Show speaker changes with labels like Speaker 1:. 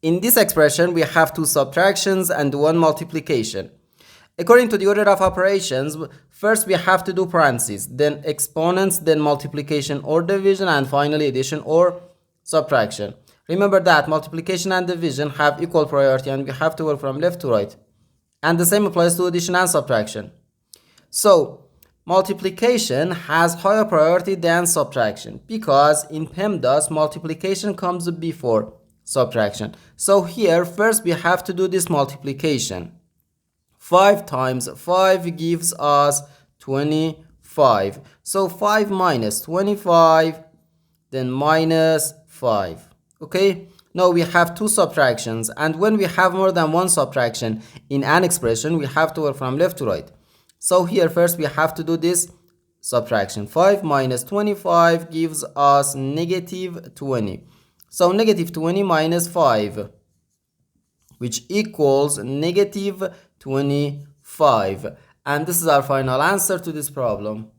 Speaker 1: In this expression, we have two subtractions and one multiplication. According to the order of operations, first we have to do parentheses, then exponents, then multiplication or division, and finally addition or subtraction. Remember that multiplication and division have equal priority and we have to work from left to right. And the same applies to addition and subtraction. So, multiplication has higher priority than subtraction because in PEMDAS, multiplication comes before subtraction. So here, first we have to do this multiplication. 5 times 5 gives us 25. So 5 minus 25, then minus 5. Okay, now we have two subtractions, and when we have more than one subtraction in an expression, we have to work from left to right. So here first we have to do this subtraction. 5 minus 25 gives us negative 20. So negative 20 minus 5, which equals negative 25. And this is our final answer to this problem.